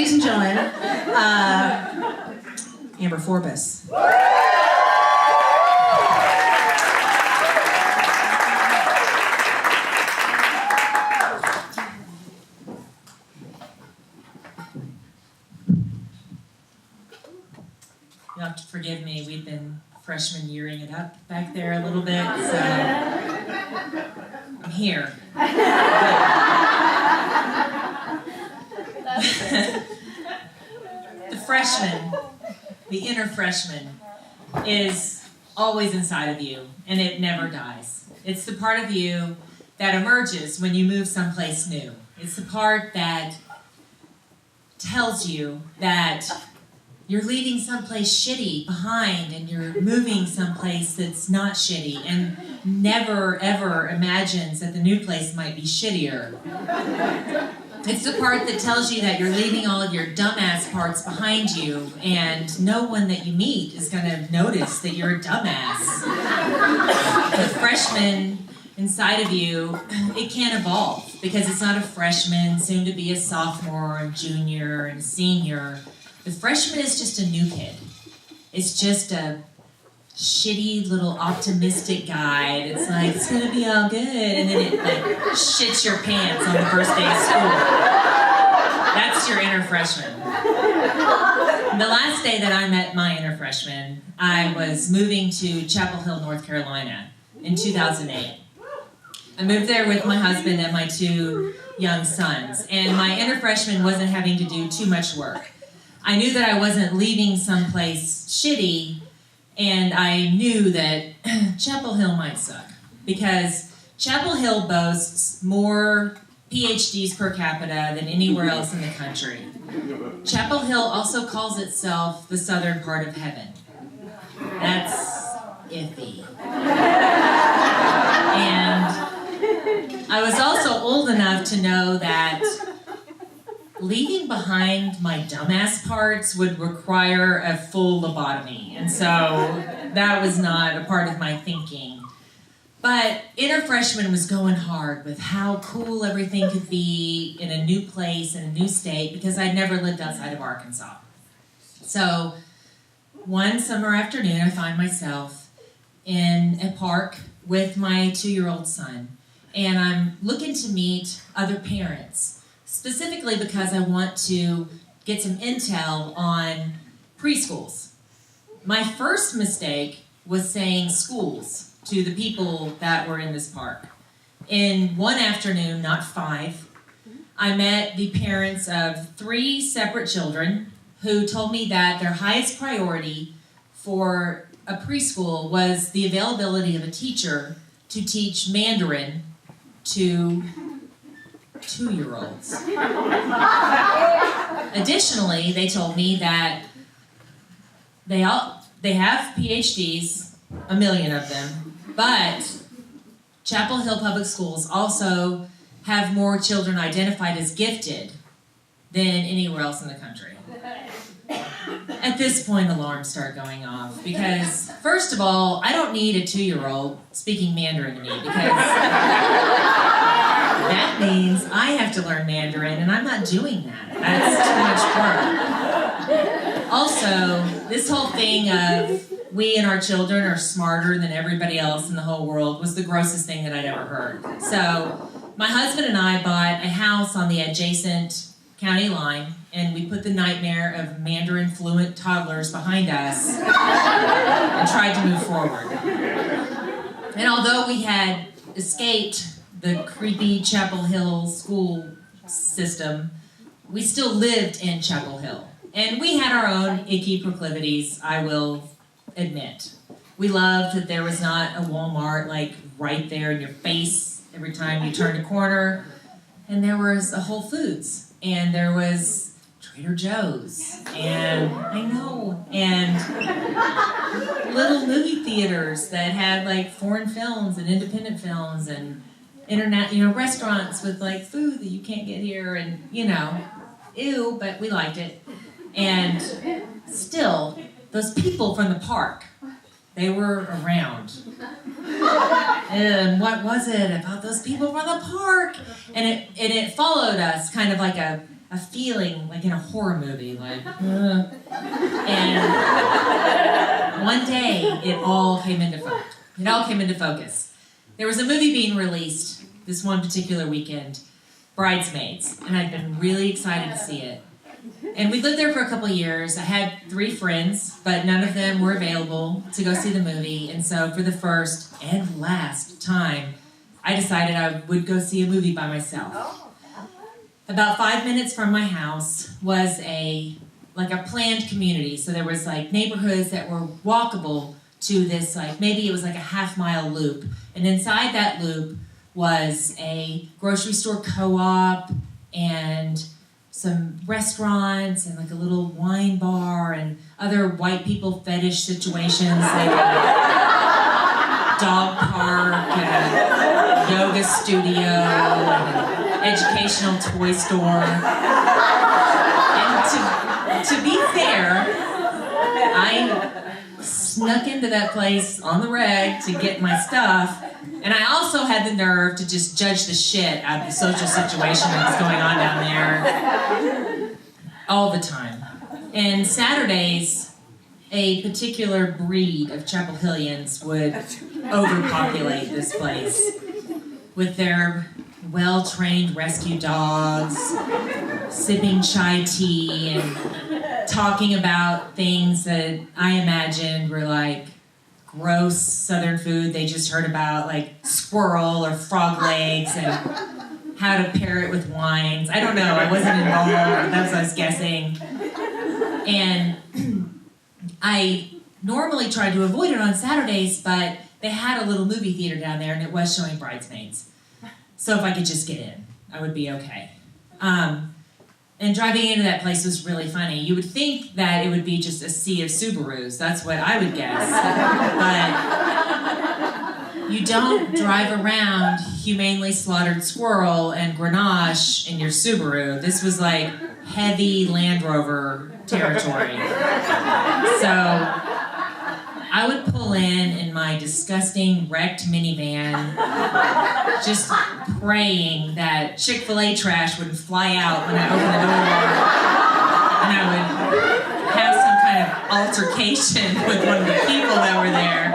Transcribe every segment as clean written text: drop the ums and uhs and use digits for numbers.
ladies and gentlemen, Amber Forbus. You'll have to forgive me, we've been freshman yearing it up back there a little bit, so I'm here. The freshman, the inner freshman, is always inside of you, and it never dies. It's the part of you that emerges when you move someplace new. It's the part that tells you that you're leaving someplace shitty behind and you're moving someplace that's not shitty, and never ever imagines that the new place might be shittier. It's the part that tells you that you're leaving all of your dumbass parts behind you, and no one that you meet is going to notice that you're a dumbass. The freshman inside of you, it can't evolve because it's not a freshman, soon to be a sophomore and junior and senior. The freshman is just a new kid. It's just a shitty little optimistic guy that's like, it's gonna be all good, and then it like shits your pants on the first day of school. That's your inner freshman. The last day that I met my inner freshman, I was moving to Chapel Hill, North Carolina in 2008. I moved there with my husband and my 2 young sons, and my inner freshman wasn't having to do too much work. I knew that I wasn't leaving someplace shitty, and I knew that Chapel Hill might suck, because Chapel Hill boasts more PhDs per capita than anywhere else in the country. Chapel Hill also calls itself the southern part of heaven. That's iffy. And I was also old enough to know that leaving behind my dumbass parts would require a full lobotomy, and so that was not a part of my thinking. But inner freshman was going hard with how cool everything could be in a new place, in a new state, because I'd never lived outside of Arkansas. So one summer afternoon, I find myself in a park with my 2-year-old son, and I'm looking to meet other parents, specifically because I want to get some intel on preschools. My first mistake was saying schools to the people that were in this park. In one afternoon, not 5, I met the parents of 3 separate children who told me that their highest priority for a preschool was the availability of a teacher to teach Mandarin to 2-year-olds. Additionally, they told me that they have PhDs, a million of them, but Chapel Hill Public Schools also have more children identified as gifted than anywhere else in the country. At this point, alarms start going off because, first of all, I don't need a 2-year-old speaking Mandarin to me, because that means I have to learn Mandarin, and I'm not doing that. That's too much work. Also, this whole thing of we and our children are smarter than everybody else in the whole world was the grossest thing that I'd ever heard. So my husband and I bought a house on the adjacent county line, and we put the nightmare of Mandarin fluent toddlers behind us and tried to move forward. And although we had escaped the creepy Chapel Hill school system, we still lived in Chapel Hill. And we had our own icky proclivities, I will admit. We loved that there was not a Walmart like right there in your face every time you turned a corner. And there was a Whole Foods. And there was Trader Joe's. And I know. And little movie theaters that had like foreign films and independent films and internet, restaurants with like food that you can't get here, and ew, but we liked it. And still, those people from the park, they were around. And what was it about those people from the park? And it followed us, kind of like a a feeling like in a horror movie, like, and one day it all came into focus. There was a movie being released this one particular weekend, Bridesmaids, and I'd been really excited to see it. And we lived there for a couple of years. I had 3 friends, but none of them were available to go see the movie. And so for the first and last time, I decided I would go see a movie by myself. About 5 minutes from my house was a planned community. So there was like neighborhoods that were walkable to this, like maybe it was like a half-mile loop. And inside that loop was a grocery store co-op and some restaurants and like a little wine bar and other white people fetish situations like a dog park and a yoga studio and an educational toy store. And to be fair, I snuck into that place on the reg to get my stuff. And I also had the nerve to just judge the shit out of the social situation that was going on down there all the time. And Saturdays, a particular breed of Chapel Hillians would overpopulate this place with their well-trained rescue dogs, sipping chai tea and talking about things that I imagined were like gross southern food they just heard about, like squirrel or frog legs and how to pair it with wines. I don't know, I wasn't involved, that's what I was guessing. And I normally try to avoid it on Saturdays, but they had a little movie theater down there and it was showing Bridesmaids. So if I could just get in, I would be okay. And driving into that place was really funny. You would think that it would be just a sea of Subarus. That's what I would guess. But you don't drive around humanely slaughtered squirrel and Grenache in your Subaru. This was like heavy Land Rover territory. So I would pull in my disgusting wrecked minivan, just praying that Chick-fil-A trash wouldn't fly out when I opened the door, and I would have some kind of altercation with one of the people that were there,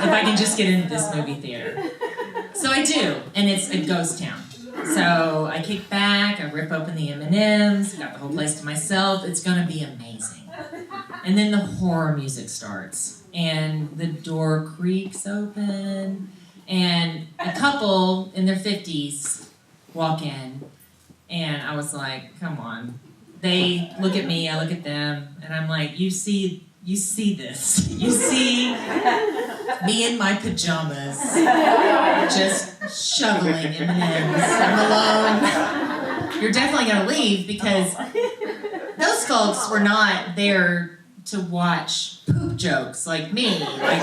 if I can just get into this movie theater. So I do, and it's a ghost town. So I kick back, I rip open the M&Ms, got the whole place to myself. It's gonna be amazing. And then the horror music starts, and the door creaks open, and a couple in their 50s walk in, and I was like, come on. They look at me, I look at them, and I'm like, you see this. You see me in my pajamas, just shoveling M&Ms. I'm alone. You're definitely gonna leave because those folks were not there to watch poop jokes like me. Like,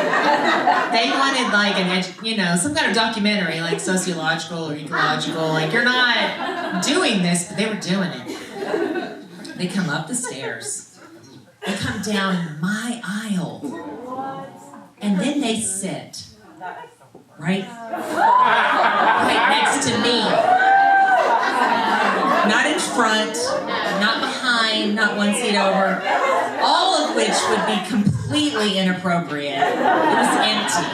they wanted like some kind of documentary, like sociological or ecological. Like, you're not doing this, but they were doing it. They come up the stairs. They come down my aisle. And then they sit right next to me. Not in front, not behind, not one seat over, all of which would be completely inappropriate. It was empty.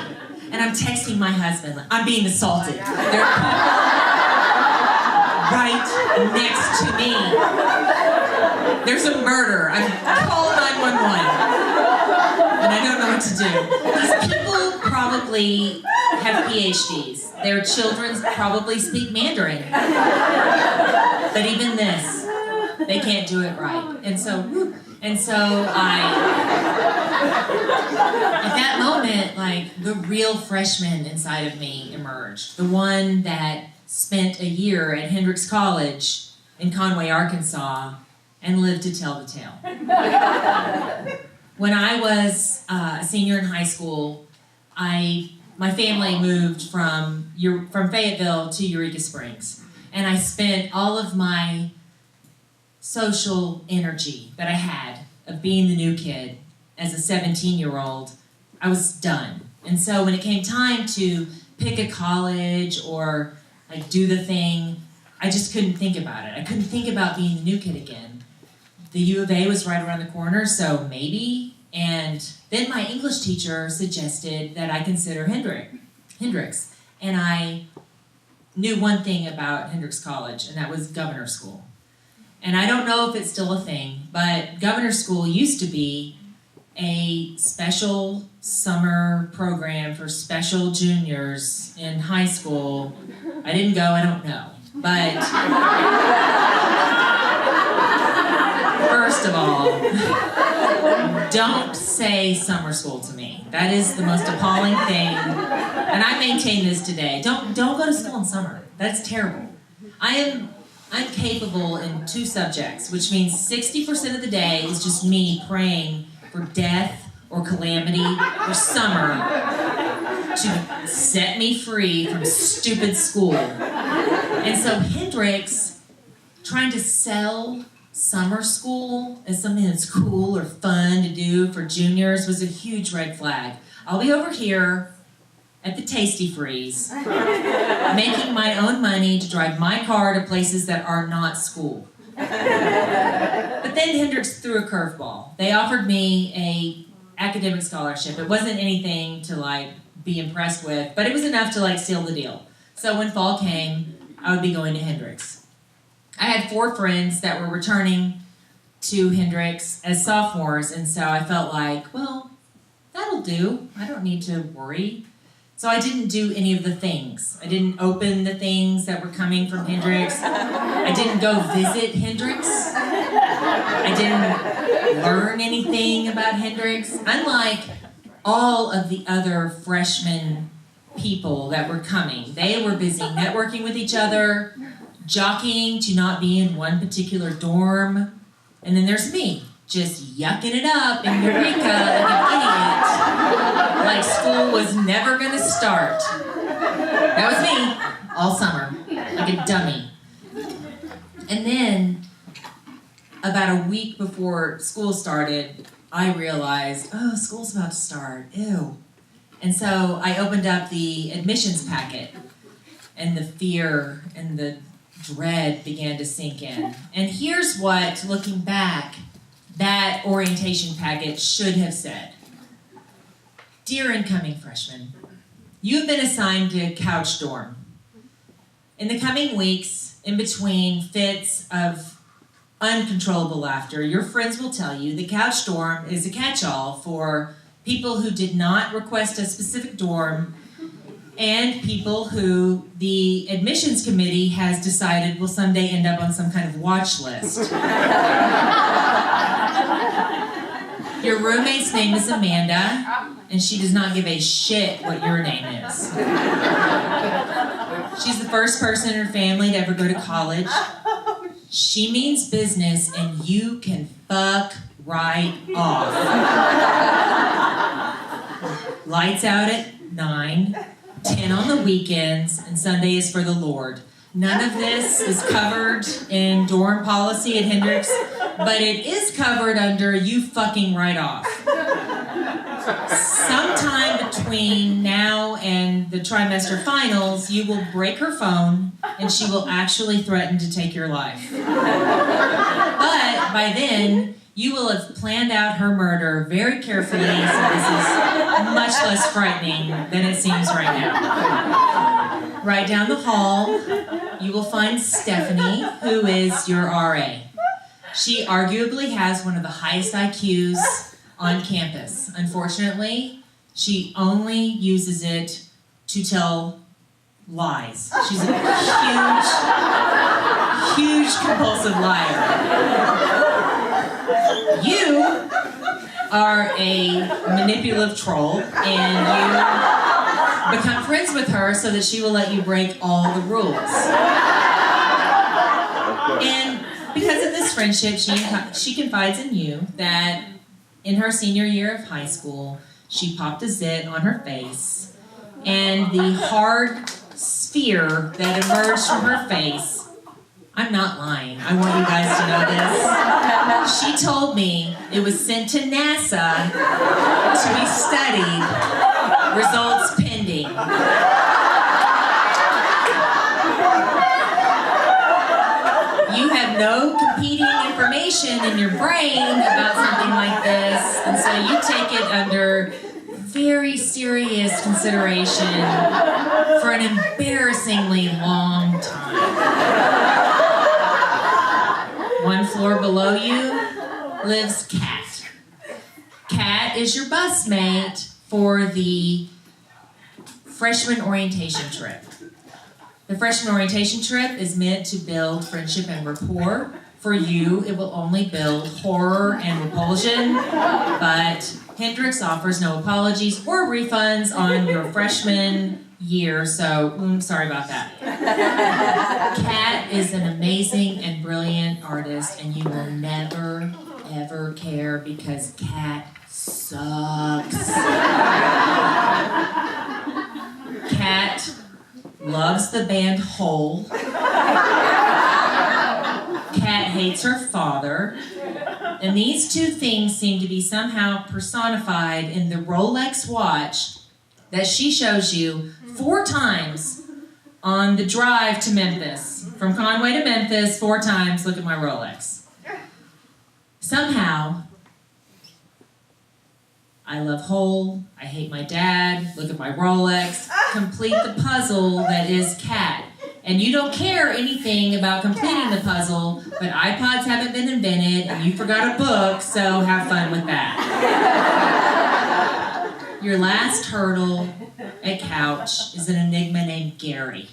And I'm texting my husband, I'm being assaulted. There are people right next to me. There's a murder. I'm calling 911. And I don't know what to do. These people probably have PhDs. Their children probably speak Mandarin. But even this, they can't do it right. And so at that moment, like, the real freshman inside of me emerged. The one that spent a year at Hendrix College in Conway, Arkansas, and lived to tell the tale. When I was a senior in high school, my family moved from Fayetteville to Eureka Springs. And I spent all of my social energy that I had of being the new kid as a 17-year-old, I was done. And so when it came time to pick a college or like do the thing, I just couldn't think about it. I couldn't think about being the new kid again. The U of A was right around the corner, so maybe. And then my English teacher suggested that I consider Hendrix. And I knew one thing about Hendrix College, and that was governor school. And I don't know if it's still a thing, but governor school used to be a special summer program for special juniors in high school. I didn't go, I don't know. But first of all, don't say summer school to me. That is the most appalling thing. And I maintain this today. Don't go to school in summer. That's terrible. I'm capable in 2 subjects, which means 60% of the day is just me praying for death or calamity or summer to set me free from stupid school. And so Hendrix, trying to sell summer school as something that's cool or fun to do for juniors was a huge red flag. I'll be over here at the Tasty Freeze, making my own money to drive my car to places that are not school. But then Hendrix threw a curveball. They offered me a academic scholarship. It wasn't anything to be impressed with, but it was enough to seal the deal. So when fall came, I would be going to Hendrix. I had 4 friends that were returning to Hendrix as sophomores, and so I felt like, well, that'll do. I don't need to worry. So I didn't do any of the things. I didn't open the things that were coming from Hendrix. I didn't go visit Hendrix. I didn't learn anything about Hendrix. Unlike all of the other freshman people that were coming, they were busy networking with each other, jockeying to not be in one particular dorm. And then there's me, just yucking it up in Eureka like an idiot, like school was never gonna start. That was me, all summer, like a dummy. And then, about a week before school started, I realized, oh, school's about to start, ew. And so I opened up the admissions packet, and the fear and the dread began to sink in. And here's what, looking back, that orientation packet should have said. Dear incoming freshmen, you have been assigned to couch dorm. In the coming weeks, in between fits of uncontrollable laughter, your friends will tell you the couch dorm is a catch-all for people who did not request a specific dorm and people who the admissions committee has decided will someday end up on some kind of watch list. Your roommate's name is Amanda, and she does not give a shit what your name is. She's the first person in her family to ever go to college. She means business, and you can fuck right off. Lights out at 9, 10 on the weekends, and Sunday is for the Lord. None of this is covered in dorm policy at Hendrix, but it is covered under you fucking right off. Sometime between now and the trimester finals, you will break her phone and she will actually threaten to take your life. But by then, you will have planned out her murder very carefully, so this is much less frightening than it seems right now. Right down the hall, you will find Stephanie, who is your RA. She arguably has one of the highest IQs on campus. Unfortunately, she only uses it to tell lies. She's a huge compulsive liar. You are a manipulative troll, and you become friends with her so that she will let you break all the rules. And because of this friendship, she confides in you that in her senior year of high school, she popped a zit on her face, and the hard sphere that emerged from her face, I'm not lying, I want you guys to know this. She told me it was sent to NASA to be studied, results pending. have no competing information in your brain about something like this, and so you take it under very serious consideration for an embarrassingly long time. One floor below you lives Kat. Kat is your busmate for the freshman orientation trip. The freshman orientation trip is meant to build friendship and rapport. For you, it will only build horror and repulsion, but Hendrix offers no apologies or refunds on your freshman year, so sorry about that. Kat is an amazing and brilliant artist, and you will never, ever care because Kat sucks. Kat loves the band Hole. Kat hates her father. And these two things seem to be somehow personified in the Rolex watch that she shows you 4 times on the drive to Memphis. From Conway to Memphis, 4 times, look at my Rolex. Somehow, I love Hole, I hate my dad, look at my Rolex, complete the puzzle that is Kat. And you don't care anything about completing the puzzle, but iPods haven't been invented, and you forgot a book, so have fun with that. Your last hurdle at Couch is an enigma named Gary.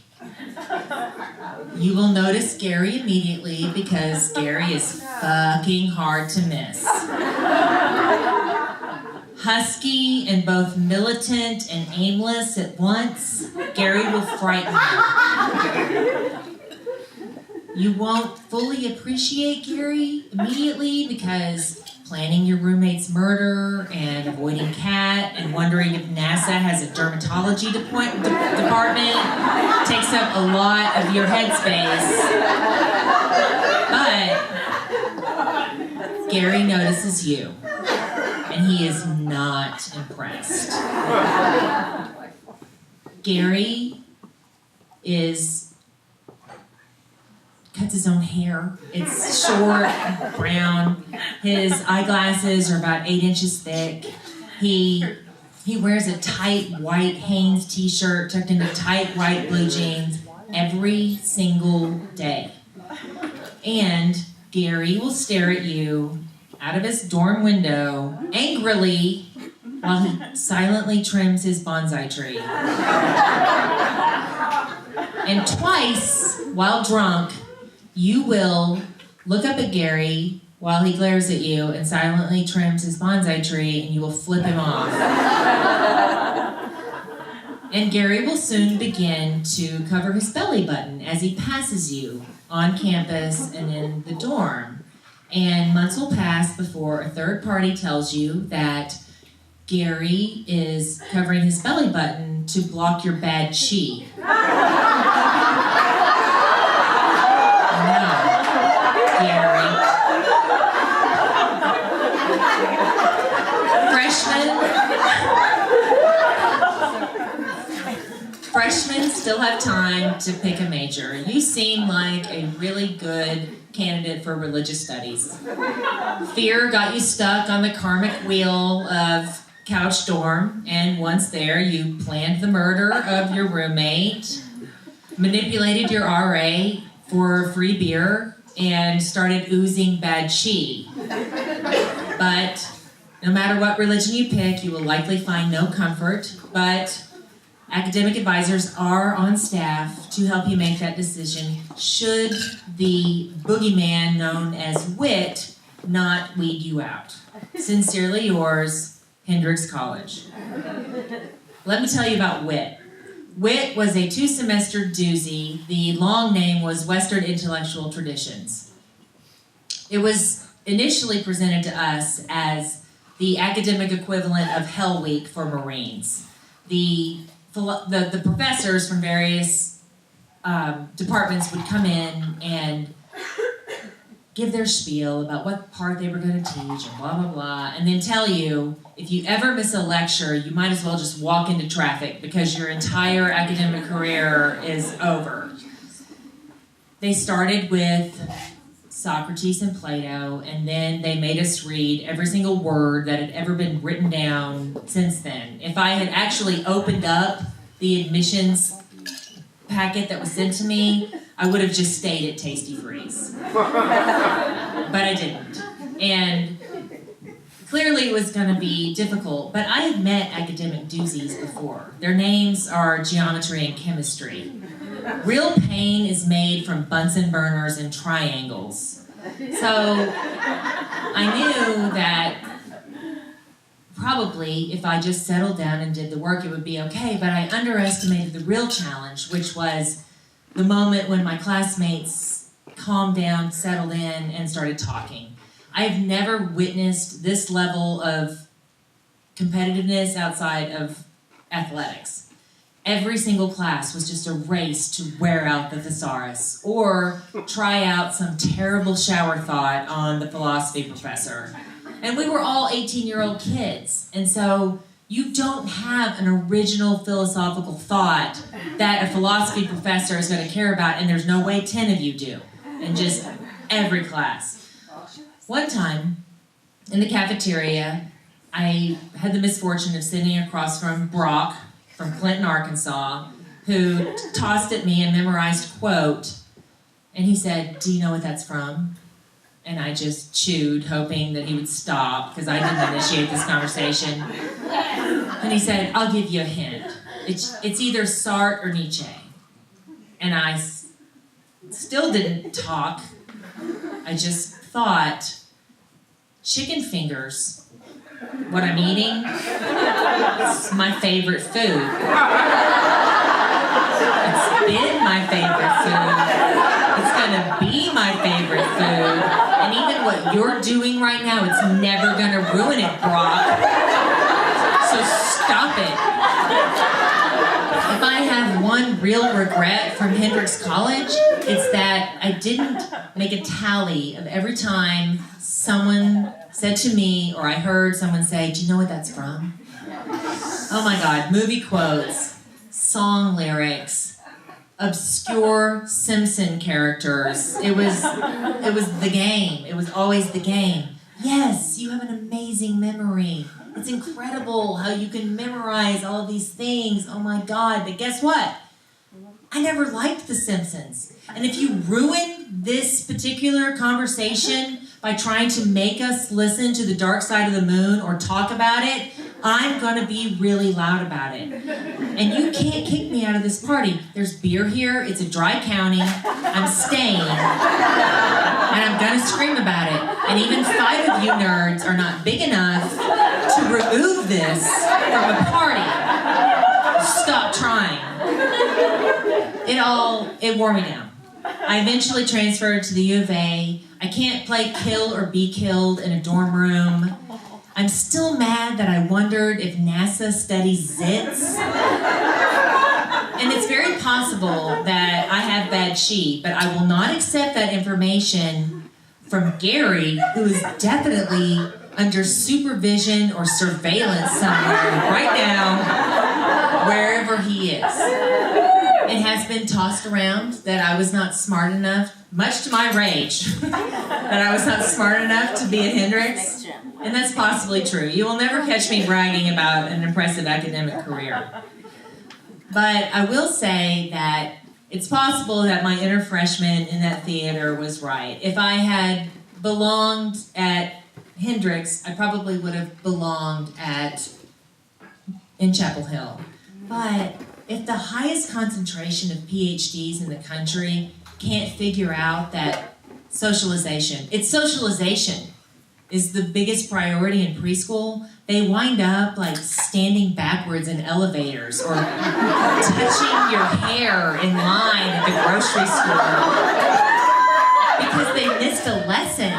You will notice Gary immediately because Gary is fucking hard to miss. Husky and both militant and aimless at once, Gary will frighten you. You won't fully appreciate Gary immediately because planning your roommate's murder and avoiding Kat and wondering if NASA has a dermatology department takes up a lot of your headspace. But Gary notices you. And he is not impressed. Gary cuts his own hair. It's short, brown. His eyeglasses are about 8 inches thick. He wears a tight white Hanes t-shirt tucked into tight white blue jeans every single day. And Gary will stare at you out of his dorm window, angrily, while he silently trims his bonsai tree. And twice, while drunk, you will look up at Gary while he glares at you and silently trims his bonsai tree, and you will flip him off. And Gary will soon begin to cover his belly button as he passes you on campus and in the dorm. And months will pass before a third party tells you that Gary is covering his belly button to block your bad chi. No, Gary. Freshmen still have time to pick a major. You seem like a really good candidate for religious studies. Fear got you stuck on the karmic wheel of Couch dorm, and once there, you planned the murder of your roommate, manipulated your RA for free beer, and started oozing bad chi. But no matter what religion you pick, you will likely find no comfort, but academic advisors are on staff to help you make that decision should the boogeyman known as wit not weed you out. Sincerely yours, Hendrix College. Let me tell you about WIT. WIT was a 2-semester doozy. The long name was Western Intellectual Traditions. It was initially presented to us as the academic equivalent of Hell Week for Marines. The professors from various departments would come in and give their spiel about what part they were going to teach and blah, blah, blah, and then tell you if you ever miss a lecture, you might as well just walk into traffic because your entire academic career is over. They started with Socrates and Plato, and then they made us read every single word that had ever been written down since then. If I had actually opened up the admissions packet that was sent to me, I would have just stayed at Tasty Freeze. But I didn't. And clearly it was going to be difficult, but I had met academic doozies before. Their names are geometry and chemistry. Real pain is made from Bunsen burners and triangles. So I knew that probably if I just settled down and did the work, it would be okay, but I underestimated the real challenge, which was the moment when my classmates calmed down, settled in, and started talking. I've never witnessed this level of competitiveness outside of athletics. Every single class was just a race to wear out the thesaurus or try out some terrible shower thought on the philosophy professor. And we were all 18-year-old kids, and so you don't have an original philosophical thought that a philosophy professor is going to care about, and there's no way 10 of you do, in just every class. One time, in the cafeteria, I had the misfortune of sitting across from Brock from Clinton, Arkansas, who tossed at me a memorized quote, and he said, "Do you know what that's from?" And I just chewed, hoping that he would stop, because I didn't initiate this conversation. And he said, "I'll give you a hint. It's either Sartre or Nietzsche." And I still didn't talk. I just thought, chicken fingers. What I'm eating, it's my favorite food. It's been my favorite food. It's gonna be my favorite food. And even what you're doing right now, it's never gonna ruin it, Brock. So stop it. If I have one real regret from Hendrix College, it's that I didn't make a tally of every time someone said to me, or I heard someone say, "Do you know what that's from?" Oh my God, movie quotes, song lyrics, obscure Simpson characters. It was the game. It was always the game. Yes, you have an amazing memory. It's incredible how you can memorize all of these things. Oh my God, but guess what? I never liked The Simpsons. And if you ruin this particular conversation by trying to make us listen to The Dark Side of the Moon or talk about it, I'm gonna be really loud about it. And you can't kick me out of this party. There's beer here, it's a dry county, I'm staying, and I'm gonna scream about it. And even 5 of you nerds are not big enough to remove this from a party. Stop trying. It wore me down. I eventually transferred to the U of A. I can't play kill or be killed in a dorm room. I'm still mad that I wondered if NASA studies zits. And it's very possible that I have bad chi, but I will not accept that information from Gary, who is definitely under supervision or surveillance somewhere right now, wherever he is. It has been tossed around that I was not smart enough, much to my rage, that I was not smart enough to be at Hendrix. And that's possibly true. You will never catch me bragging about an impressive academic career. But I will say that it's possible that my inner freshman in that theater was right. If I had belonged at Hendrix, I probably would have belonged in Chapel Hill. But if the highest concentration of PhDs in the country can't figure out that socialization is the biggest priority in preschool, they wind up like standing backwards in elevators or touching your hair in line at the grocery store because they missed a lesson.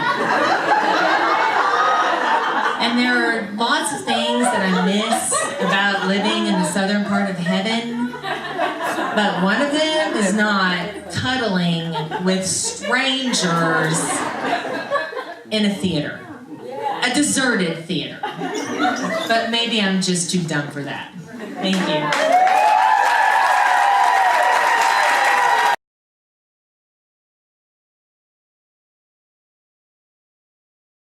And there are lots of things that I miss about living in the southern part of heaven, but one of them is not cuddling with strangers in a theater. A deserted theater. But maybe I'm just too dumb for that. Thank you.